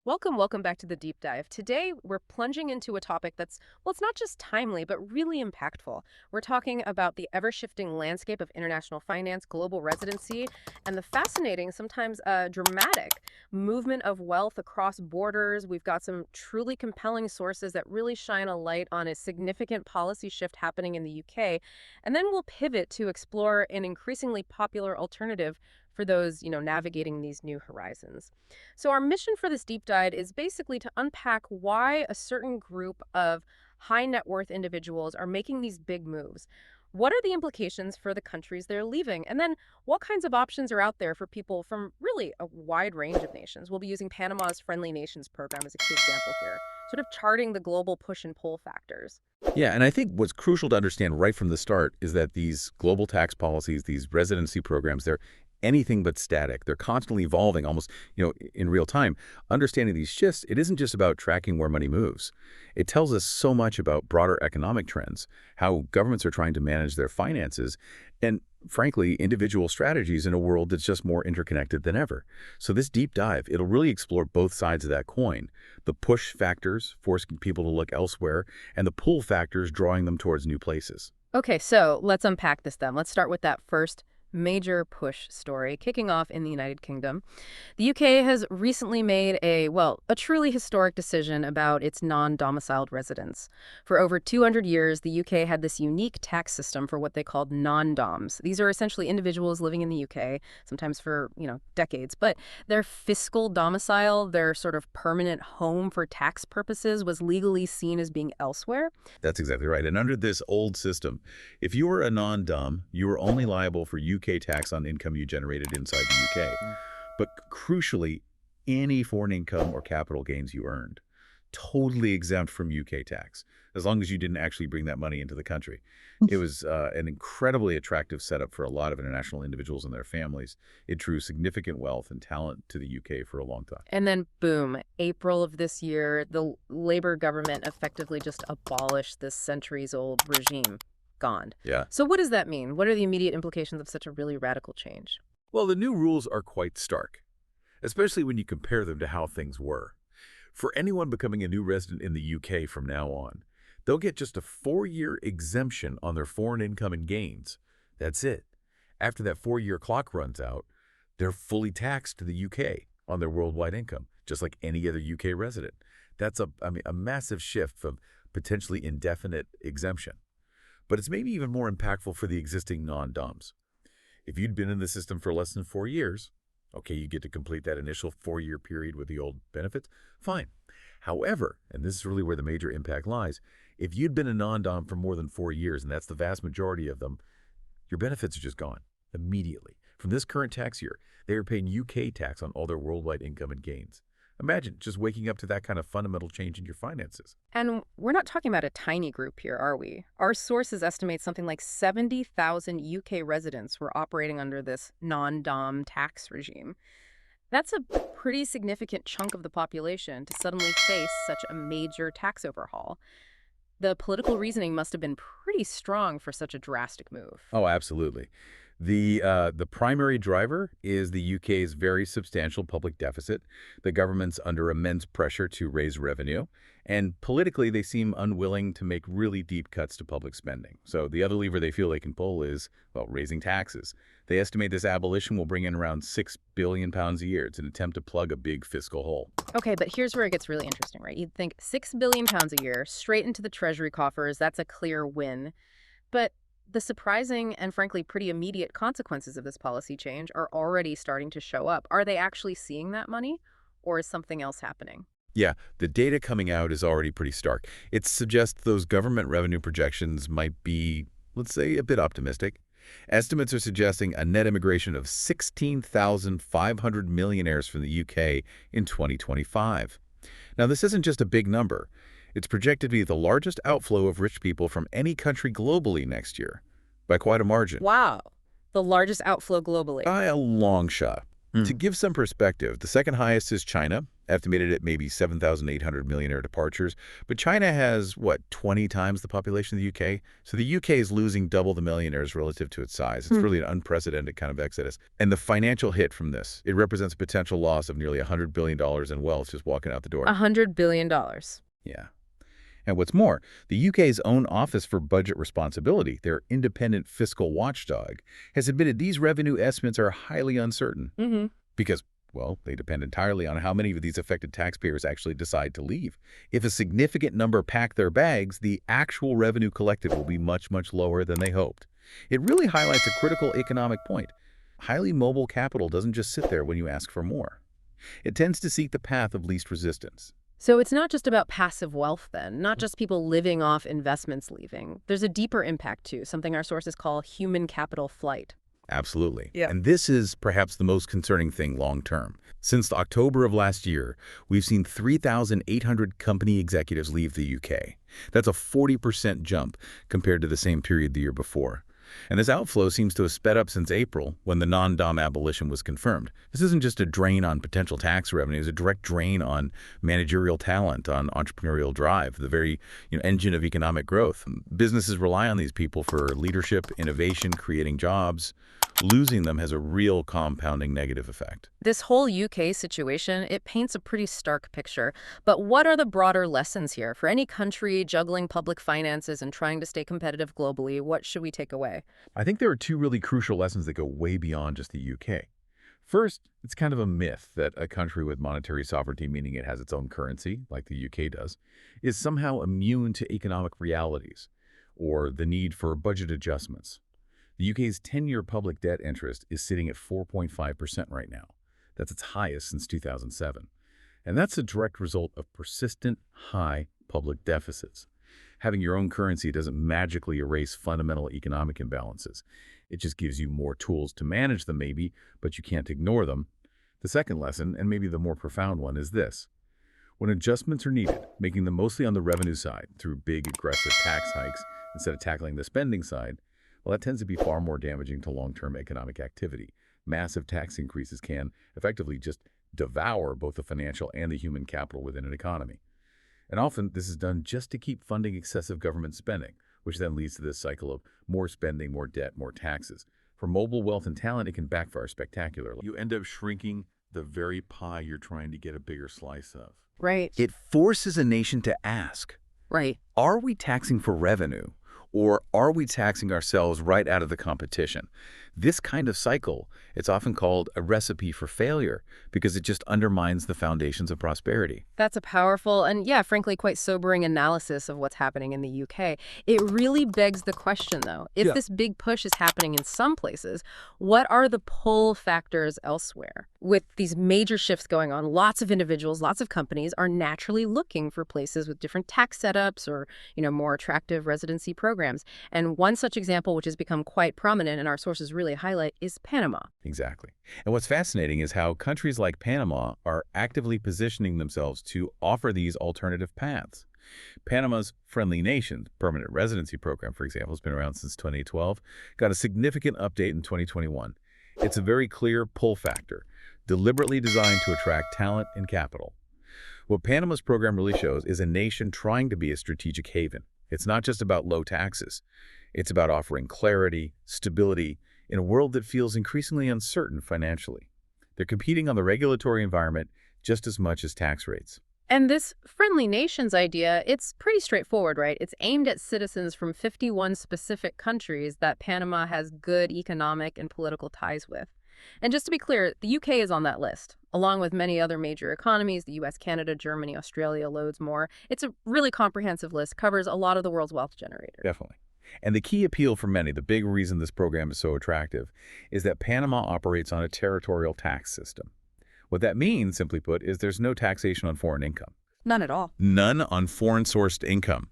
Welcome back to the deep dive. Today, we're plunging into a topic that's, well, it's not just timely, but really impactful. We're talking about the ever-shifting landscape of international finance, global residency, and the fascinating, sometimes dramatic, movement of wealth across borders. We've got some truly compelling sources that really shine a light on a significant policy shift happening in the UK. And then we'll pivot to explore an increasingly popular alternative for those, navigating these new horizons. So, our mission for this deep dive is basically to unpack why a certain group of high net worth individuals are making these big moves. What are the implications for the countries they're leaving? And then, what kinds of options are out there for people from really a wide range of nations? We'll be using Panama's Friendly Nations program as a key example here, sort of charting the global push and pull factors. Yeah, and I think what's crucial to understand right from the start is that these global tax policies, these residency programs, they're anything but static. They're constantly evolving almost, in real time. Understanding these shifts, it isn't just about tracking where money moves. It tells us so much about broader economic trends, how governments are trying to manage their finances, and frankly, individual strategies in a world that's just more interconnected than ever. So this deep dive, it'll really explore both sides of that coin, the push factors forcing people to look elsewhere, and the pull factors drawing them towards new places. Okay, so let's unpack this then. Let's start with that first major push story, kicking off in the United Kingdom. The UK has recently made a truly historic decision about its non-domiciled residents. For over 200 years, the UK had this unique tax system for what they called non-doms. These are essentially individuals living in the UK, sometimes for, decades, but their fiscal domicile, their sort of permanent home for tax purposes, was legally seen as being elsewhere. That's exactly right. And under this old system, if you were a non-dom, you were only liable for UK tax on income you generated inside the UK. But crucially, any foreign income or capital gains you earned, totally exempt from UK tax, as long as you didn't actually bring that money into the country. It was an incredibly attractive setup for a lot of international individuals and their families. It drew significant wealth and talent to the UK for a long time. And then, boom, April of this year, the Labour government effectively just abolished this centuries-old regime. Gone. Yeah. So what does that mean? What are the immediate implications of such a really radical change? Well, the new rules are quite stark, especially when you compare them to how things were. For anyone becoming a new resident in the UK from now on, they'll get just a 4-year exemption on their foreign income and gains. That's it. After that 4-year clock runs out, they're fully taxed to the UK on their worldwide income, just like any other UK resident. That's a massive shift from potentially indefinite exemption. But it's maybe even more impactful for the existing non-doms. If you'd been in the system for less than 4 years, okay, you get to complete that initial 4-year period with the old benefits, fine. However, and this is really where the major impact lies, if you'd been a non-dom for more than 4 years, and that's the vast majority of them, your benefits are just gone immediately. From this current tax year, they are paying UK tax on all their worldwide income and gains. Imagine just waking up to that kind of fundamental change in your finances. And we're not talking about a tiny group here, are we? Our sources estimate something like 70,000 UK residents were operating under this non-dom tax regime. That's a pretty significant chunk of the population to suddenly face such a major tax overhaul. The political reasoning must have been pretty strong for such a drastic move. Oh, absolutely. The primary driver is the UK's very substantial public deficit. The government's under immense pressure to raise revenue, and politically they seem unwilling to make really deep cuts to public spending. So the other lever they feel they can pull is, well, raising taxes. They estimate this abolition will bring in around £6 billion a year. It's an attempt to plug a big fiscal hole. Okay, but here's where it gets really interesting, right? You'd think £6 billion a year straight into the treasury coffers, that's a clear win. But the surprising and frankly pretty immediate consequences of this policy change are already starting to show up. Are they actually seeing that money, or is something else happening? Yeah, the data coming out is already pretty stark. It suggests those government revenue projections might be, let's say, a bit optimistic. Estimates are suggesting a net immigration of 16,500 millionaires from the UK in 2025. Now, this isn't just a big number. It's projected to be the largest outflow of rich people from any country globally next year, by quite a margin. Wow. The largest outflow globally. By a long shot. To give some perspective, the second highest is China, estimated at maybe 7,800 millionaire departures. But China has, what, 20 times the population of the UK? So the UK is losing double the millionaires relative to its size. It's really an unprecedented kind of exodus. And the financial hit from this, it represents a potential loss of nearly $100 billion in wealth just walking out the door. $100 billion. Yeah. And what's more, the UK's own Office for Budget Responsibility, their independent fiscal watchdog, has admitted these revenue estimates are highly uncertain. Because, well, they depend entirely on how many of these affected taxpayers actually decide to leave. If a significant number pack their bags, the actual revenue collected will be much, much lower than they hoped. It really highlights a critical economic point. Highly mobile capital doesn't just sit there when you ask for more. It tends to seek the path of least resistance. So it's not just about passive wealth then, not just people living off investments leaving. There's a deeper impact too, something our sources call human capital flight. Absolutely. Yeah. And this is perhaps the most concerning thing long term. Since October of last year, we've seen 3,800 company executives leave the UK. That's a 40% jump compared to the same period the year before. And this outflow seems to have sped up since April, when the non-dom abolition was confirmed. This isn't just a drain on potential tax revenue, it's a direct drain on managerial talent, on entrepreneurial drive, the very engine of economic growth. Businesses rely on these people for leadership, innovation, creating jobs. Losing them has a real compounding negative effect. This whole UK situation, it paints a pretty stark picture. But what are the broader lessons here? For any country juggling public finances and trying to stay competitive globally, what should we take away? I think there are two really crucial lessons that go way beyond just the UK. First, it's kind of a myth that a country with monetary sovereignty, meaning it has its own currency, like the UK does, is somehow immune to economic realities or the need for budget adjustments. The UK's 10-year public debt interest is sitting at 4.5% right now. That's its highest since 2007. And that's a direct result of persistent high public deficits. Having your own currency doesn't magically erase fundamental economic imbalances. It just gives you more tools to manage them maybe, but you can't ignore them. The second lesson, and maybe the more profound one, is this. When adjustments are needed, making them mostly on the revenue side through big aggressive tax hikes instead of tackling the spending side, well, that tends to be far more damaging to long-term economic activity. Massive tax increases can effectively just devour both the financial and the human capital within an economy. And often, this is done just to keep funding excessive government spending, which then leads to this cycle of more spending, more debt, more taxes. For mobile wealth and talent, it can backfire spectacularly. You end up shrinking the very pie you're trying to get a bigger slice of. Right. It forces a nation to ask, Right. are we taxing for revenue? Or are we taxing ourselves right out of the competition? This kind of cycle, it's often called a recipe for failure because it just undermines the foundations of prosperity. That's a powerful and, yeah, frankly, quite sobering analysis of what's happening in the UK. It really begs the question, though. If this big push is happening in some places, what are the pull factors elsewhere? With these major shifts going on, lots of individuals, lots of companies are naturally looking for places with different tax setups or, more attractive residency programs. And one such example, which has become quite prominent and our sources really highlight, is Panama. Exactly. And what's fascinating is how countries like Panama are actively positioning themselves to offer these alternative paths. Panama's Friendly Nations permanent residency program, for example, has been around since 2012, got a significant update in 2021. It's a very clear pull factor, deliberately designed to attract talent and capital. What Panama's program really shows is a nation trying to be a strategic haven. It's not just about low taxes. It's about offering clarity, stability, in a world that feels increasingly uncertain financially. They're competing on the regulatory environment just as much as tax rates. And this friendly nations idea, it's pretty straightforward, right? It's aimed at citizens from 51 specific countries that Panama has good economic and political ties with. And just to be clear, the UK is on that list, along with many other major economies, the US, Canada, Germany, Australia, loads more. It's a really comprehensive list, covers a lot of the world's wealth generators. Definitely. And the key appeal for many, the big reason this program is so attractive, is that Panama operates on a territorial tax system. What that means, simply put, is there's no taxation on foreign income. None at all. None on foreign-sourced income.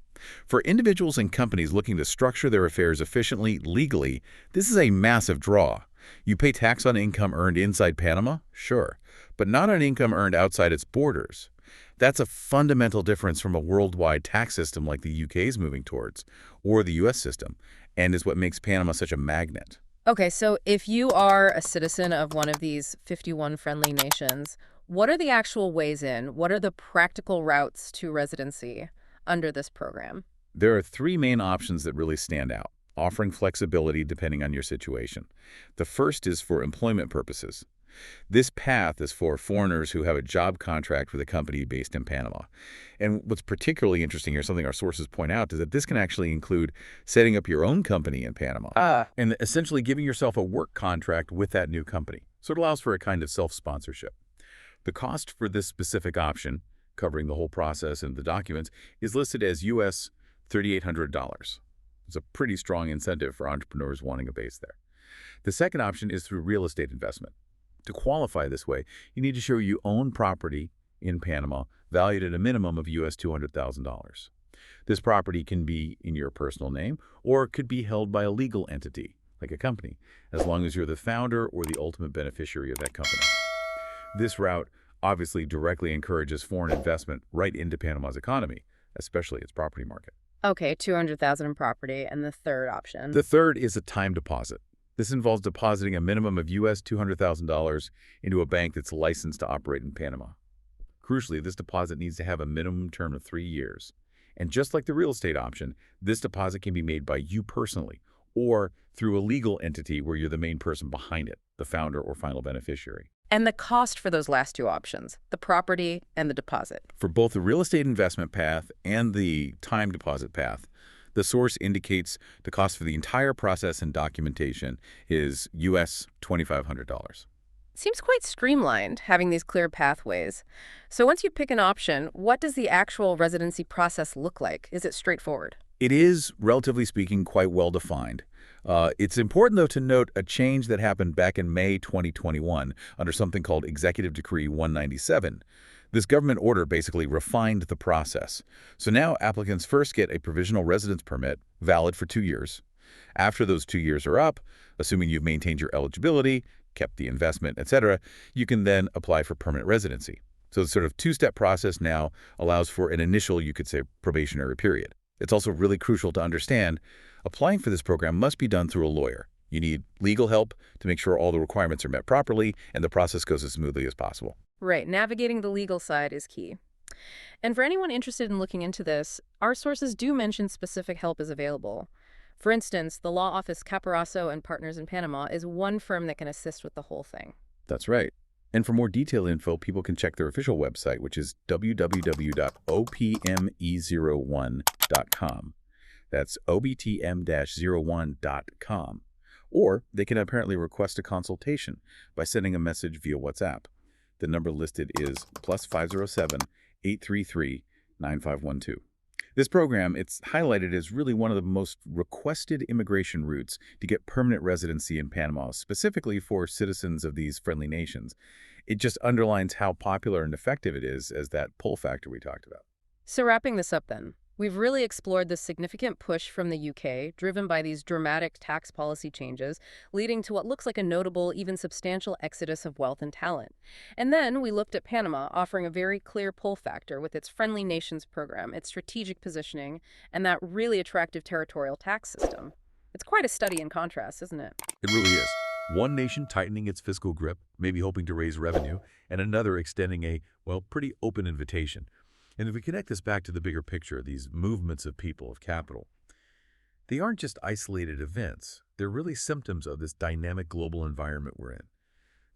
For individuals and companies looking to structure their affairs efficiently, legally, this is a massive draw. You pay tax on income earned inside Panama? Sure. But not on income earned outside its borders. That's a fundamental difference from a worldwide tax system like the UK is moving towards, or the US system, and is what makes Panama such a magnet. Okay, so if you are a citizen of one of these 51 friendly nations, What are the actual ways in? What are the practical routes to residency under this program? There are three main options that really stand out, offering flexibility depending on your situation. The first is for employment purposes. This path is for foreigners who have a job contract with a company based in Panama. And what's particularly interesting here, something our sources point out, is that this can actually include setting up your own company in Panama and essentially giving yourself a work contract with that new company. So it allows for a kind of self-sponsorship. The cost for this specific option, covering the whole process and the documents, is listed as US $3,800. It's a pretty strong incentive for entrepreneurs wanting a base there. The second option is through real estate investment. To qualify this way, you need to show you own property in Panama valued at a minimum of US $200,000. This property can be in your personal name or it could be held by a legal entity, like a company, as long as you're the founder or the ultimate beneficiary of that company. This route obviously directly encourages foreign investment right into Panama's economy, especially its property market. Okay, 200,000 in property, and the third option. The third is a time deposit. This involves depositing a minimum of US $200,000 into a bank that's licensed to operate in Panama. Crucially, this deposit needs to have a minimum term of 3 years. And just like the real estate option, this deposit can be made by you personally or through a legal entity where you're the main person behind it, the founder or final beneficiary. And the cost for those last two options, the property and the deposit. For both the real estate investment path and the time deposit path, the source indicates the cost for the entire process and documentation is US $2,500. Seems quite streamlined, having these clear pathways. So once you pick an option, what does the actual residency process look like? Is it straightforward? It is, relatively speaking, quite well defined. It's important, though, to note a change that happened back in May 2021 under something called Executive Decree 197. This government order basically refined the process. So now applicants first get a provisional residence permit, valid for 2 years. After those 2 years are up, assuming you've maintained your eligibility, kept the investment, etc., you can then apply for permanent residency. So the sort of two-step process now allows for an initial, you could say, probationary period. It's also really crucial to understand applying for this program must be done through a lawyer. You need legal help to make sure all the requirements are met properly and the process goes as smoothly as possible. Right, navigating the legal side is key. And for anyone interested in looking into this, our sources do mention specific help is available. For instance, the law office Caparaso and Partners in Panama is one firm that can assist with the whole thing. That's right. And for more detailed info, people can check their official website, which is www.opme01.com. That's obtm-01.com. Or they can apparently request a consultation by sending a message via WhatsApp. The number listed is +507 833 9512. This program, it's highlighted as really one of the most requested immigration routes to get permanent residency in Panama, specifically for citizens of these friendly nations. It just underlines how popular and effective it is as that pull factor we talked about. So wrapping this up then, we've really explored the significant push from the UK, driven by these dramatic tax policy changes, leading to what looks like a notable, even substantial exodus of wealth and talent. And then we looked at Panama, offering a very clear pull factor with its Friendly Nations program, its strategic positioning, and that really attractive territorial tax system. It's quite a study in contrast, isn't it? It really is. One nation tightening its fiscal grip, maybe hoping to raise revenue, and another extending a, well, pretty open invitation. And if we connect this back to the bigger picture, these movements of people, of capital, they aren't just isolated events. They're really symptoms of this dynamic global environment we're in.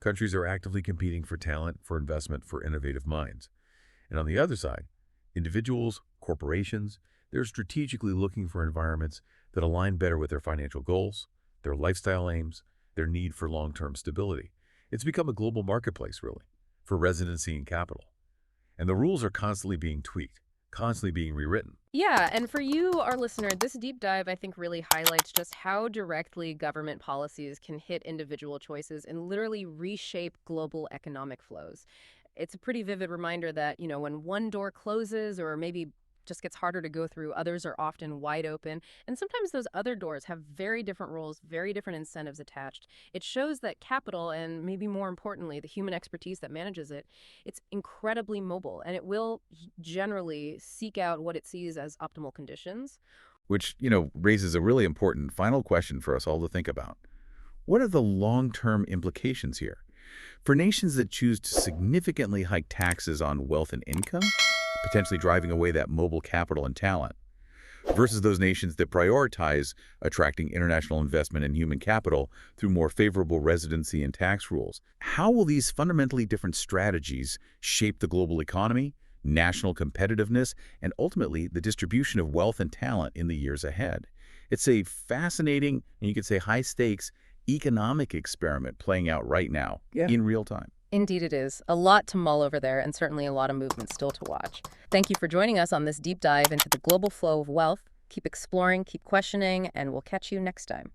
Countries are actively competing for talent, for investment, for innovative minds. And on the other side, individuals, corporations, they're strategically looking for environments that align better with their financial goals, their lifestyle aims, their need for long-term stability. It's become a global marketplace, really, for residency and capital. And the rules are constantly being tweaked, constantly being rewritten. Yeah, and for you, our listener, this deep dive, I think, really highlights just how directly government policies can hit individual choices and literally reshape global economic flows. It's a pretty vivid reminder that, when one door closes or maybe just gets harder to go through, others are often wide open. And sometimes those other doors have very different rules, very different incentives attached. It shows that capital, and maybe more importantly, the human expertise that manages it, it's incredibly mobile, and it will generally seek out what it sees as optimal conditions. Which, raises a really important final question for us all to think about. What are the long-term implications here? For nations that choose to significantly hike taxes on wealth and income, potentially driving away that mobile capital and talent, versus those nations that prioritize attracting international investment and human capital through more favorable residency and tax rules. How will these fundamentally different strategies shape the global economy, national competitiveness, and ultimately the distribution of wealth and talent in the years ahead? It's a fascinating, and you could say high-stakes, economic experiment playing out right now in real time. Indeed it is. A lot to mull over there, and certainly a lot of movement still to watch. Thank you for joining us on this deep dive into the global flow of wealth. Keep exploring, keep questioning, and we'll catch you next time.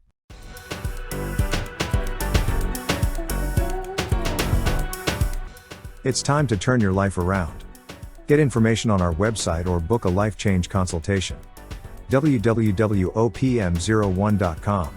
It's time to turn your life around. Get information on our website or book a life change consultation. www.opm01.com